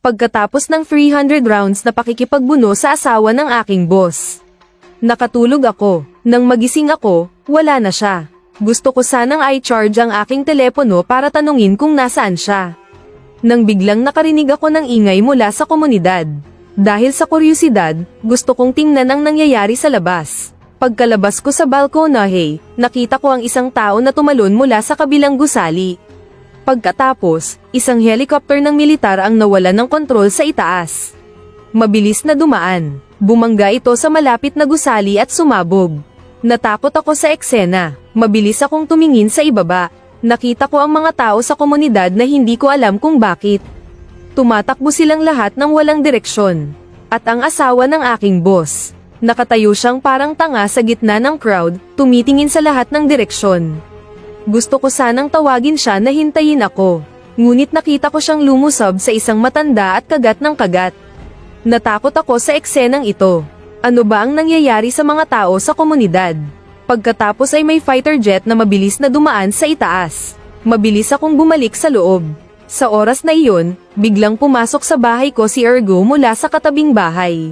Pagkatapos ng 300 rounds na pakikipagbuno sa asawa ng aking boss. Nakatulog ako. Nang magising ako, wala na siya. Gusto ko sanang i-charge ang aking telepono para tanungin kung nasaan siya. Nang biglang nakarinig ako ng ingay mula sa komunidad. Dahil sa kuryosidad, gusto kong tingnan ang nangyayari sa labas. Pagkalabas ko sa balkonahe, nakita ko ang isang tao na tumalon mula sa kabilang gusali. Pagkatapos, isang helicopter ng militar ang nawala ng kontrol sa itaas. Mabilis na dumaan. Bumangga ito sa malapit na gusali at sumabog. Natakot ako sa eksena. Mabilis akong tumingin sa ibaba. Nakita ko ang mga tao sa komunidad na hindi ko alam kung bakit. Tumatakbo silang lahat ng walang direksyon. At ang asawa ng aking boss. Nakatayo siyang parang tanga sa gitna ng crowd, tumitingin sa lahat ng direksyon. Gusto ko sanang tawagin siya na hintayin ako. Ngunit nakita ko siyang lumusob sa isang matanda at kagat ng kagat. Natakot ako sa eksenang ito. Ano ba ang nangyayari sa mga tao sa komunidad? Pagkatapos ay may fighter jet na mabilis na dumaan sa itaas. Mabilis akong bumalik sa loob. Sa oras na iyon, biglang pumasok sa bahay ko si Ergo mula sa katabing bahay.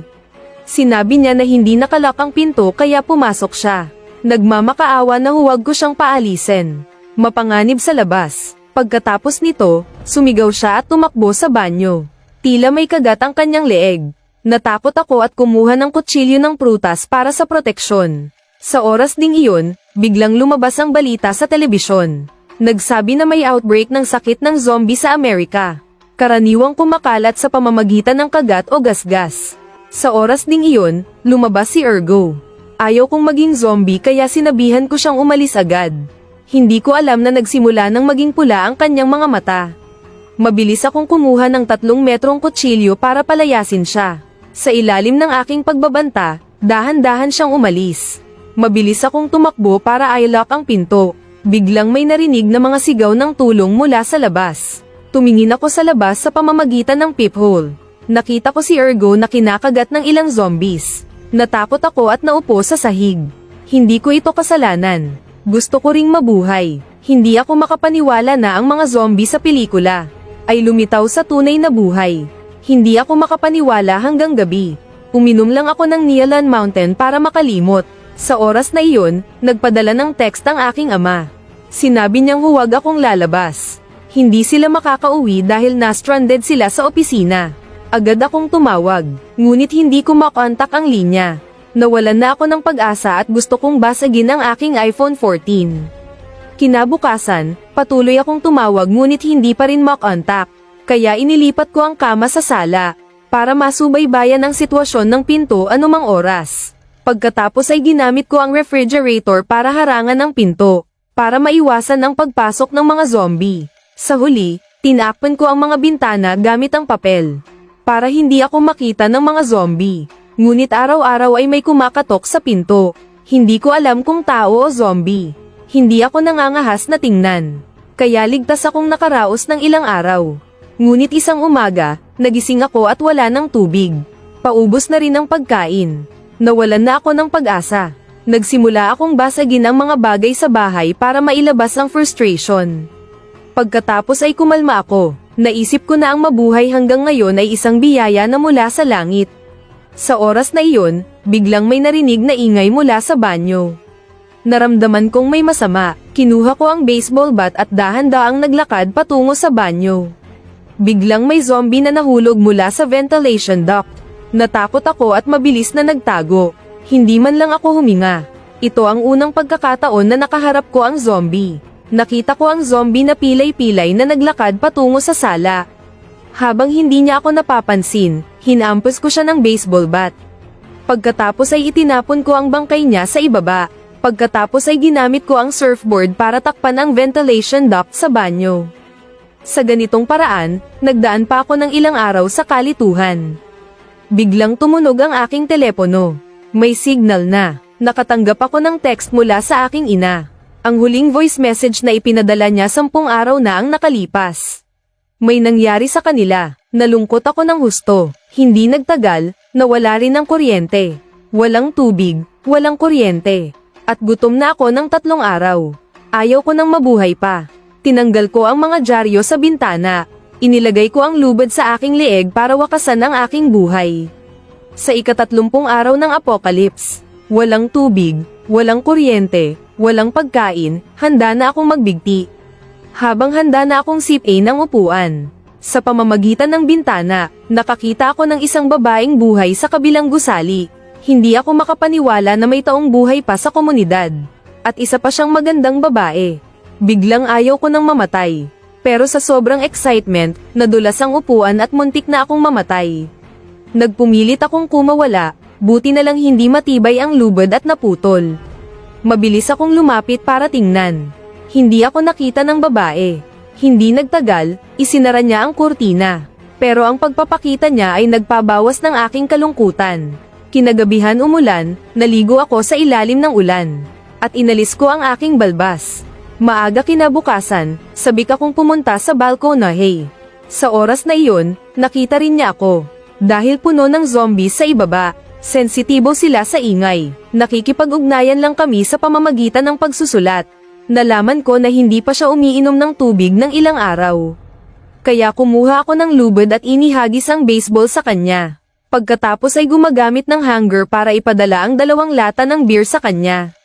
Sinabi niya na hindi nakalak ang pinto kaya pumasok siya. Nagmamakaawa na huwag ko siyang paalisin. Mapanganib sa labas. Pagkatapos nito, sumigaw siya at tumakbo sa banyo. Tila may kagat ang kanyang leeg. Natakot ako at kumuha ng kutsilyo ng prutas para sa proteksyon. Sa oras ding iyon, biglang lumabas ang balita sa telebisyon. Nagsabi na may outbreak ng sakit ng zombie sa Amerika. Karaniwang kumakalat sa pamamagitan ng kagat o gasgas. Sa oras ding iyon, lumabas si Ergo. Ayaw kong maging zombie kaya sinabihan ko siyang umalis agad. Hindi ko alam na nagsimula ng maging pula ang kanyang mga mata. Mabilis akong kumuha ng 3 metrong kutsilyo para palayasin siya. Sa ilalim ng aking pagbabanta, dahan-dahan siyang umalis. Mabilis akong tumakbo para i-lock ang pinto. Biglang may narinig na mga sigaw ng tulong mula sa labas. Tumingin ako sa labas sa pamamagitan ng peephole. Nakita ko si Ergo na kinakagat ng ilang zombies. Natakot ako at naupo sa sahig. Hindi ko ito kasalanan. Gusto ko ring mabuhay. Hindi ako makapaniwala na ang mga zombie sa pelikula ay lumitaw sa tunay na buhay. Hindi ako makapaniwala hanggang gabi. Uminom lang ako ng Nealon Mountain para makalimot. Sa oras na iyon, nagpadala ng text ang aking ama. Sinabi niyang huwag akong lalabas. Hindi sila makakauwi dahil na-stranded sila sa opisina. Agad akong tumawag, ngunit hindi ko makontak ang linya. Nawalan na ako ng pag-asa at gusto kong basagin ang aking iPhone 14. Kinabukasan, patuloy akong tumawag ngunit hindi pa rin makontak. Kaya inilipat ko ang kama sa sala, para masubaybayan ang sitwasyon ng pinto anumang oras. Pagkatapos ay ginamit ko ang refrigerator para harangan ang pinto, para maiwasan ang pagpasok ng mga zombie. Sa huli, tinakpan ko ang mga bintana gamit ang papel, para hindi ako makita ng mga zombie. Ngunit araw-araw ay may kumakatok sa pinto. Hindi ko alam kung tao o zombie. Hindi ako nangangahas na tingnan. Kaya ligtas akong nakaraos ng ilang araw. Ngunit isang umaga, nagising ako at wala ng tubig. Paubos na rin ang pagkain. Nawalan na ako ng pag-asa. Nagsimula akong basagin ang mga bagay sa bahay para mailabas ang frustration. Pagkatapos ay kumalma ako. Naisip ko na ang mabuhay hanggang ngayon ay isang biyaya na mula sa langit. Sa oras na iyon, biglang may narinig na ingay mula sa banyo. Naramdaman kong may masama. Kinuha ko ang baseball bat at dahan-daang naglakad patungo sa banyo. Biglang may zombie na nahulog mula sa ventilation duct. Natakot ako at mabilis na nagtago. Hindi man lang ako huminga. Ito ang unang pagkakataon na nakaharap ko ang zombie. Nakita ko ang zombie na pilay-pilay na naglakad patungo sa sala. Habang hindi niya ako napapansin, hinampas ko siya ng baseball bat. Pagkatapos ay itinapon ko ang bangkay niya sa ibaba. Pagkatapos ay ginamit ko ang surfboard para takpan ang ventilation duct sa banyo. Sa ganitong paraan, nagdaan pa ako ng ilang araw sa kalituhan. Biglang tumunog ang aking telepono. May signal na. Nakatanggap ako ng text mula sa aking ina. Ang huling voice message na ipinadala niya 10 araw na ang nakalipas. May nangyari sa kanila. Nalungkot ako ng husto. Hindi nagtagal, nawala rin ang kuryente. Walang tubig, walang kuryente. At gutom na ako ng 3 araw. Ayaw ko nang mabuhay pa. Tinanggal ko ang mga dyaryo sa bintana. Inilagay ko ang lubid sa aking leeg para wakasan ang aking buhay. Sa ika-30 araw ng apocalypse, walang tubig, walang kuryente, walang pagkain, handa na akong magbigti. Habang handa na akong sipin ng upuan, sa pamamagitan ng bintana, nakakita ako ng isang babaeng buhay sa kabilang gusali. Hindi ako makapaniwala na may taong buhay pa sa komunidad. At isa pa siyang magandang babae. Biglang ayaw ko nang mamatay. Pero sa sobrang excitement, nadulas ang upuan at muntik na akong mamatay. Nagpumilit akong kumawala, buti na lang hindi matibay ang lubid at naputol. Mabilis akong lumapit para tingnan. Hindi ako nakita ng babae. Hindi nagtagal, isinara niya ang kurtina. Pero ang pagpapakita niya ay nagpabawas ng aking kalungkutan. Kinagabihan umulan, naligo ako sa ilalim ng ulan. At inalis ko ang aking balbas. Maaga kinabukasan, sabik akong pumunta sa balkonahe. Sa oras na iyon, nakita rin niya ako. Dahil puno ng zombies sa ibaba, sensitibo sila sa ingay. Nakikipag-ugnayan lang kami sa pamamagitan ng pagsusulat. Nalaman ko na hindi pa siya umiinom ng tubig ng ilang araw. Kaya kumuha ako ng lubid at inihagis ang baseball sa kanya. Pagkatapos ay gumagamit ng hanger para ipadala ang 2 lata ng beer sa kanya.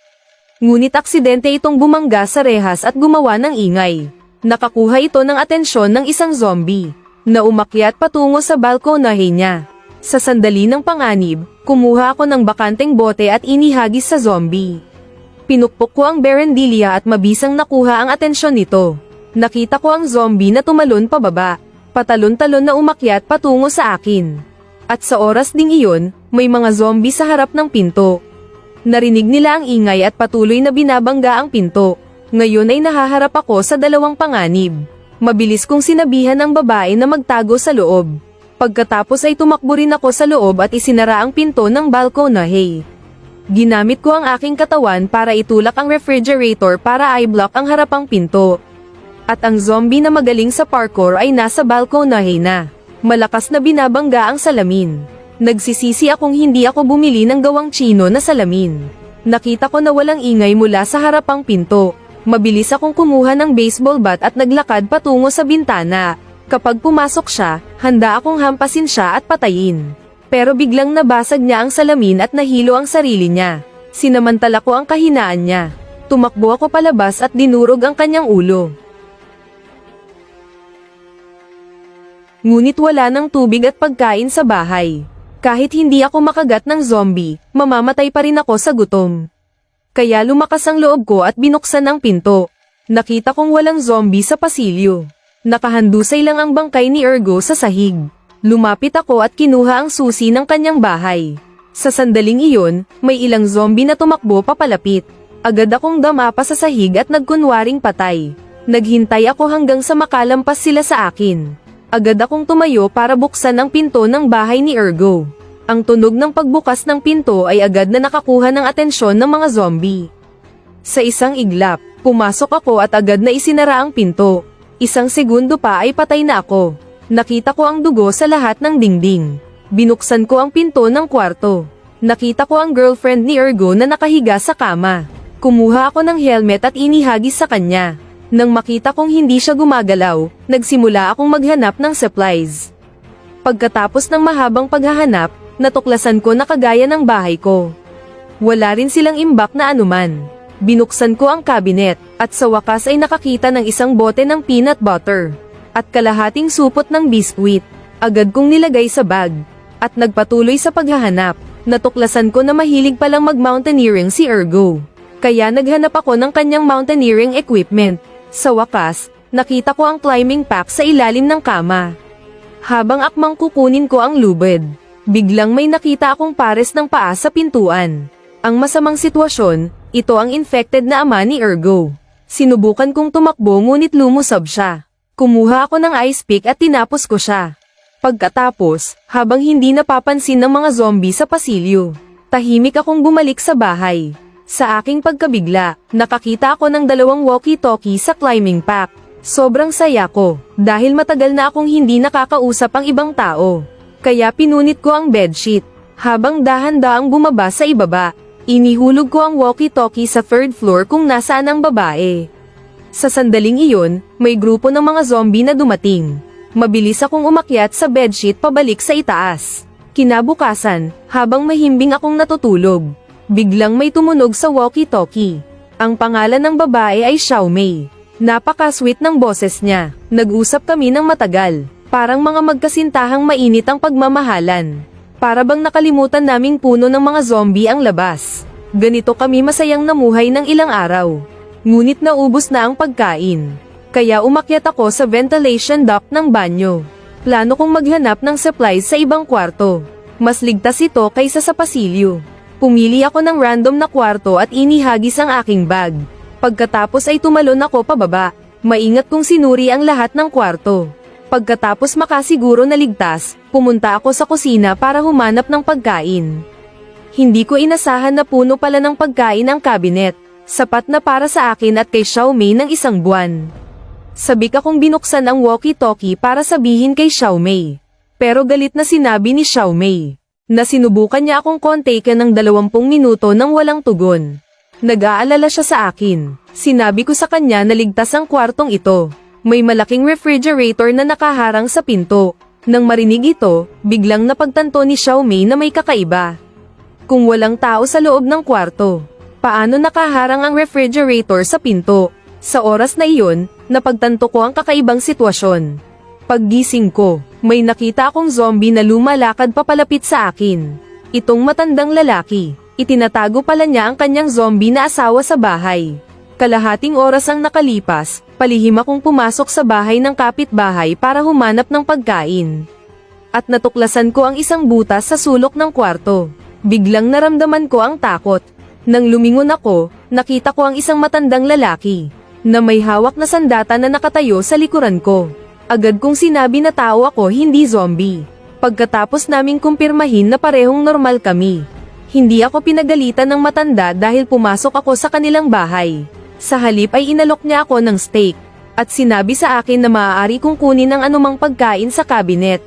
Ngunit aksidente itong bumangga sa rehas at gumawa ng ingay. Nakakuha ito ng atensyon ng isang zombie, na umakyat patungo sa balkonahe niya. Sa sandali ng panganib, kumuha ako ng bakanteng bote at inihagis sa zombie. Pinukpok ko ang berendilya at mabisang nakuha ang atensyon nito. Nakita ko ang zombie na tumalon pababa, patalon-talon na umakyat patungo sa akin. At sa oras ding iyon, may mga zombie sa harap ng pinto. Narinig nila ang ingay at patuloy na binabangga ang pinto. Ngayon ay nahaharap ako sa 2 panganib. Mabilis kong sinabihan ang babae na magtago sa loob. Pagkatapos ay tumakbo rin ako sa loob at isinara ang pinto ng balkonahe. Ginamit ko ang aking katawan para itulak ang refrigerator para i-block ang harapang pinto. At ang zombie na magaling sa parkour ay nasa balkonahe na. Malakas na binabangga ang salamin. Nagsisisi akong hindi ako bumili ng gawang Chino na salamin. Nakita ko na walang ingay mula sa harapang pinto. Mabilis akong kumuha ng baseball bat at naglakad patungo sa bintana. Kapag pumasok siya, handa akong hampasin siya at patayin. Pero biglang nabasag niya ang salamin at nahilo ang sarili niya. Sinamantala ko ang kahinaan niya. Tumakbo ako palabas at dinurog ang kanyang ulo. Ngunit wala ng tubig at pagkain sa bahay. Kahit hindi ako makagat ng zombie, mamamatay pa rin ako sa gutom. Kaya lumakas ang loob ko at binuksan ang pinto. Nakita kong walang zombie sa pasilyo. Nakahandusay lang ang bangkay ni Ergo sa sahig. Lumapit ako at kinuha ang susi ng kanyang bahay. Sa sandaling iyon, may ilang zombie na tumakbo papalapit. Agad akong damapa sa sahig at nagkunwaring patay. Naghintay ako hanggang sa makalampas sila sa akin. Agad akong tumayo para buksan ang pinto ng bahay ni Ergo. Ang tunog ng pagbukas ng pinto ay agad na nakakuha ng atensyon ng mga zombie. Sa isang iglap, pumasok ako at agad na isinara ang pinto. Isang segundo pa ay patay na ako. Nakita ko ang dugo sa lahat ng dingding. Binuksan ko ang pinto ng kwarto. Nakita ko ang girlfriend ni Ergo na nakahiga sa kama. Kumuha ako ng helmet at inihagis sa kanya. Nang makita kong hindi siya gumagalaw, nagsimula akong maghanap ng supplies. Pagkatapos ng mahabang paghahanap, natuklasan ko na kagaya ng bahay ko. Wala rin silang imbak na anuman. Binuksan ko ang cabinet, at sa wakas ay nakakita ng isang bote ng peanut butter. At kalahating supot ng biskwit. Agad kong nilagay sa bag. At nagpatuloy sa paghahanap. Natuklasan ko na mahilig palang mag-mountaineering si Ergo. Kaya naghanap ako ng kanyang mountaineering equipment. Sa wakas, nakita ko ang climbing pack sa ilalim ng kama. Habang akmang kukunin ko ang lubid, biglang may nakita akong pares ng paa sa pintuan. Ang masamang sitwasyon, ito ang infected na ama ni Ergo. Sinubukan kong tumakbo ngunit lumusab siya. Kumuha ako ng ice pick at tinapos ko siya. Pagkatapos, habang hindi napapansin ng mga zombie sa pasilyo, tahimik akong bumalik sa bahay. Sa aking pagkabigla, nakakita ako ng 2 walkie-talkie sa climbing pack. Sobrang saya ko, dahil matagal na akong hindi nakakausap ang ibang tao. Kaya pinunit ko ang bedsheet. Habang dahan-daang bumaba sa ibaba, inihulog ko ang walkie-talkie sa 3rd floor kung nasaan ang babae. Sa sandaling iyon, may grupo ng mga zombie na dumating. Mabilis akong umakyat sa bedsheet pabalik sa itaas. Kinabukasan, habang mahimbing akong natutulog, biglang may tumunog sa walkie-talkie. Ang pangalan ng babae ay Xiaomei. Napaka-sweet ng boses niya. Nag-usap kami ng matagal. Parang mga magkasintahang mainit ang pagmamahalan. Para bang nakalimutan naming puno ng mga zombie ang labas. Ganito kami masayang namuhay ng ilang araw. Ngunit naubos na ang pagkain. Kaya umakyat ako sa ventilation duct ng banyo. Plano kong maghanap ng supplies sa ibang kwarto. Mas ligtas ito kaysa sa pasilyo. Pumili ako ng random na kwarto at inihagis ang aking bag. Pagkatapos ay tumalon ako pababa. Maingat kong sinuri ang lahat ng kwarto. Pagkatapos makasiguro na ligtas, pumunta ako sa kusina para humanap ng pagkain. Hindi ko inasahan na puno pala ng pagkain ang cabinet. Sapat na para sa akin at kay Xiaomei ng 1 buwan. Sabik akong binuksan ang walkie-talkie para sabihin kay Xiaomei. Pero galit na sinabi ni Xiaomei na sinubukan niya akong kontakin ng 20 minuto nang walang tugon. Nag-aalala siya sa akin. Sinabi ko sa kanya na ligtas ang kwartong ito. May malaking refrigerator na nakaharang sa pinto. Nang marinig ito, biglang napagtanto ni Xiaomei na may kakaiba. Kung walang tao sa loob ng kwarto, paano nakaharang ang refrigerator sa pinto? Sa oras na iyon, napagtanto ko ang kakaibang sitwasyon. Paggising ko, may nakita akong zombie na lumalakad papalapit sa akin. Itong matandang lalaki, itinatago pala niya ang kanyang zombie na asawa sa bahay. Kalahating oras ang nakalipas, palihim akong pumasok sa bahay ng kapitbahay para humanap ng pagkain. At natuklasan ko ang isang butas sa sulok ng kwarto. Biglang naramdaman ko ang takot. Nang lumingon ako, nakita ko ang isang matandang lalaki, na may hawak na sandata na nakatayo sa likuran ko. Agad kong sinabi na tao ako, hindi zombie. Pagkatapos naming kumpirmahin na parehong normal kami. Hindi ako pinagalitan ng matanda dahil pumasok ako sa kanilang bahay. Sa halip ay inalok niya ako ng steak, at sinabi sa akin na maaari kong kunin ang anumang pagkain sa cabinet.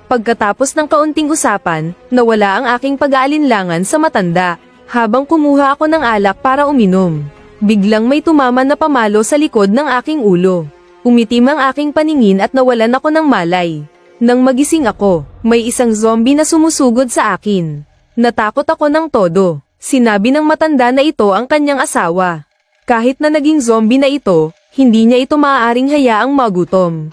Pagkatapos ng kaunting usapan, nawala ang aking pag-aalinlangan sa matanda, habang kumuha ako ng alak para uminom. Biglang may tumama na pamalo sa likod ng aking ulo. Umitim ang aking paningin at nawalan ako ng malay. Nang magising ako, may isang zombie na sumusugod sa akin. Natakot ako ng todo. Sinabi ng matanda na ito ang kanyang asawa. Kahit na naging zombie na ito, hindi niya ito maaaring hayaang magutom.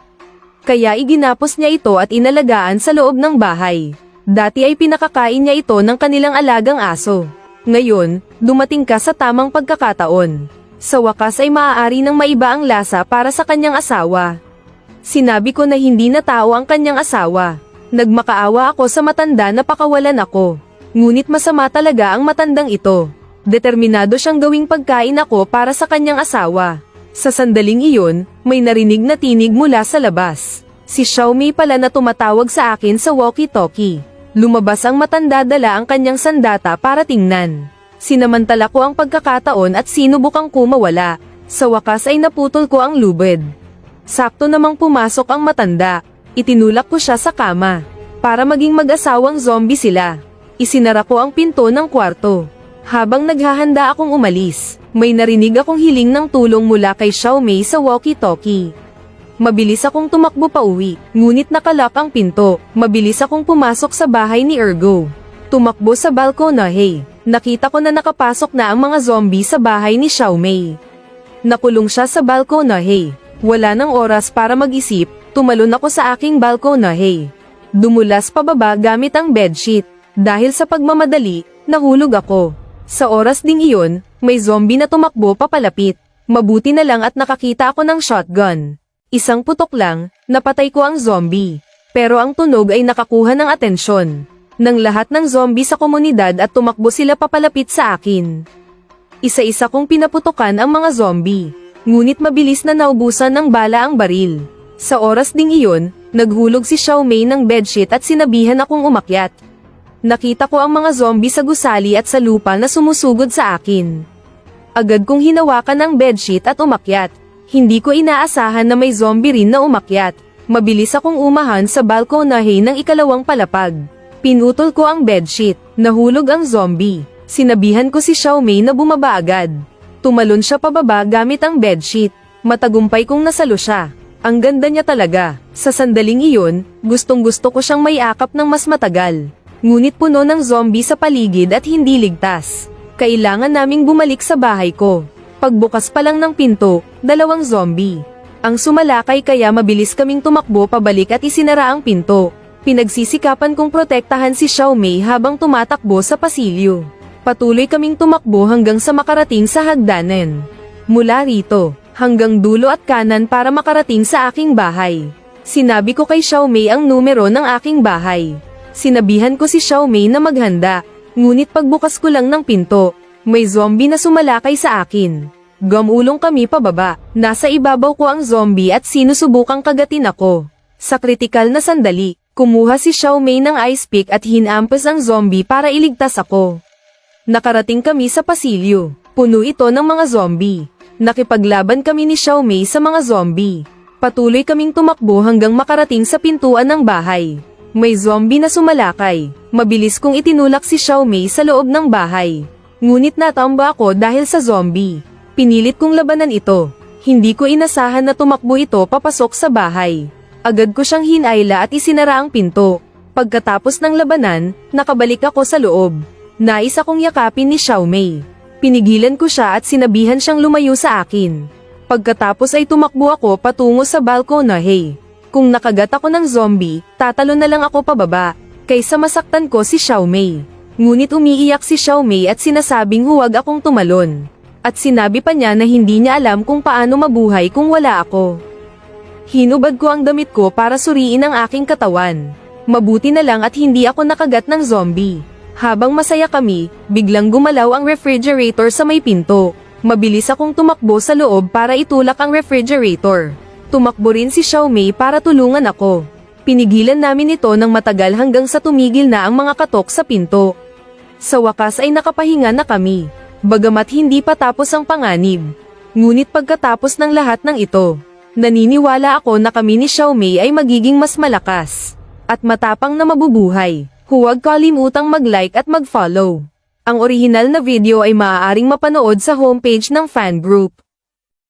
Kaya iginapos niya ito at inalagaan sa loob ng bahay. Dati ay pinakakain niya ito ng kanilang alagang aso. Ngayon, dumating ka sa tamang pagkakataon. Sa wakas ay maaari nang maiba ang lasa para sa kanyang asawa. Sinabi ko na hindi na tao ang kanyang asawa. Nagmakaawa ako sa matanda na pakawalan ako. Ngunit masama talaga ang matandang ito. Determinado siyang gawing pagkain ako para sa kanyang asawa. Sa sandaling iyon, may narinig na tinig mula sa labas. Si Xiaomei pala na tumatawag sa akin sa walkie-talkie. Lumabas ang matanda, dala ang kanyang sandata para tingnan. Sinamantala ko ang pagkakataon at sinubukang kumawala. Sa wakas ay naputol ko ang lubid. Sakto namang pumasok ang matanda. Itinulak ko siya sa kama. Para maging mag-asawang zombie sila. Isinara ko ang pinto ng kwarto. Habang naghahanda akong umalis, may narinig akong hiling ng tulong mula kay Xiaomei sa walkie-talkie. Mabilis akong tumakbo pa uwi, ngunit nakalock ang pinto. Mabilis akong pumasok sa bahay ni Ergo. Tumakbo sa balkonahe. Nakita ko na nakapasok na ang mga zombie sa bahay ni Xiaomei. Nakulong siya sa balkonahe. Wala nang oras para mag-isip, tumalon ako sa aking balkonahe. Dumulas pababa gamit ang bedsheet. Dahil sa pagmamadali, nahulog ako. Sa oras ding iyon, may zombie na tumakbo papalapit. Mabuti na lang at nakakita ako ng shotgun. Isang putok lang, napatay ko ang zombie. Pero ang tunog ay nakakuha ng atensyon ng lahat ng zombie sa komunidad at tumakbo sila papalapit sa akin. Isa-isa kong pinaputokan ang mga zombie. Ngunit mabilis na naubusan ng bala ang baril. Sa oras ding iyon, naghulog si Xiaomei ng bedsheet at sinabihan akong umakyat. Nakita ko ang mga zombie sa gusali at sa lupa na sumusugod sa akin. Agad kong hinawakan ang bedsheet at umakyat. Hindi ko inaasahan na may zombie rin na umakyat. Mabilis akong umahan sa balkonahe ng ikalawang palapag. Pinutol ko ang bedsheet. Nahulog ang zombie. Sinabihan ko si Xiaomei na bumaba agad. Tumalon siya pababa gamit ang bedsheet. Matagumpay kong nasalo siya. Ang ganda niya talaga. Sa sandaling iyon, gustong-gusto ko siyang may akap ng mas matagal. Ngunit puno ng zombie sa paligid at hindi ligtas. Kailangan naming bumalik sa bahay ko. Pagbukas pa lang ng pinto, 2 zombie. Ang sumalakay kaya mabilis kaming tumakbo pabalik at isinara ang pinto. Pinagsisikapan kong protektahan si Xiaomei habang tumatakbo sa pasilyo. Patuloy kaming tumakbo hanggang sa makarating sa hagdanan. Mula rito, hanggang dulo at kanan para makarating sa aking bahay. Sinabi ko kay Xiaomei ang numero ng aking bahay. Sinabihan ko si Xiaomei na maghanda. Ngunit pagbukas ko lang ng pinto, may zombie na sumalakay sa akin. Gumulong kami pababa. Nasa ibabaw ko ang zombie at sinusubukang kagatin ako. Sa kritikal na sandali, kumuha si Xiaomei ng ice pick at hinampas ang zombie para iligtas ako. Nakarating kami sa pasilyo. Puno ito ng mga zombie. Nakipaglaban kami ni Xiaomei sa mga zombie. Patuloy kaming tumakbo hanggang makarating sa pintuan ng bahay. May zombie na sumalakay. Mabilis kong itinulak si Xiaomei sa loob ng bahay. Ngunit natamba ako dahil sa zombie. Pinilit kong labanan ito. Hindi ko inasahan na tumakbo ito papasok sa bahay. Agad ko siyang hinayla at isinara ang pinto. Pagkatapos ng labanan, nakabalik ako sa loob. Nais akong yakapin ni Xiaomei. Pinigilan ko siya at sinabihan siyang lumayo sa akin. Pagkatapos ay tumakbo ako patungo sa balkonahe. Kung nakagat ako ng zombie, tatalo na lang ako pababa, kaysa masaktan ko si Xiaomei. Ngunit umiiyak si Xiaomei at sinasabing huwag akong tumalon. At sinabi pa niya na hindi niya alam kung paano mabuhay kung wala ako. Hinubad ko ang damit ko para suriin ang aking katawan. Mabuti na lang at hindi ako nakagat ng zombie. Habang masaya kami, biglang gumalaw ang refrigerator sa may pinto. Mabilis akong tumakbo sa loob para itulak ang refrigerator. Tumakbo rin si Xiaomei para tulungan ako. Pinigilan namin ito ng matagal hanggang sa tumigil na ang mga katok sa pinto. Sa wakas ay nakapahinga na kami. Bagamat hindi pa tapos ang panganib. Ngunit pagkatapos ng lahat ng ito, naniniwala ako na kami ni Xiaomei ay magiging mas malakas at matapang na mabubuhay. Huwag kalimutang mag-like at mag-follow. Ang orihinal na video ay maaaring mapanood sa homepage ng fan group.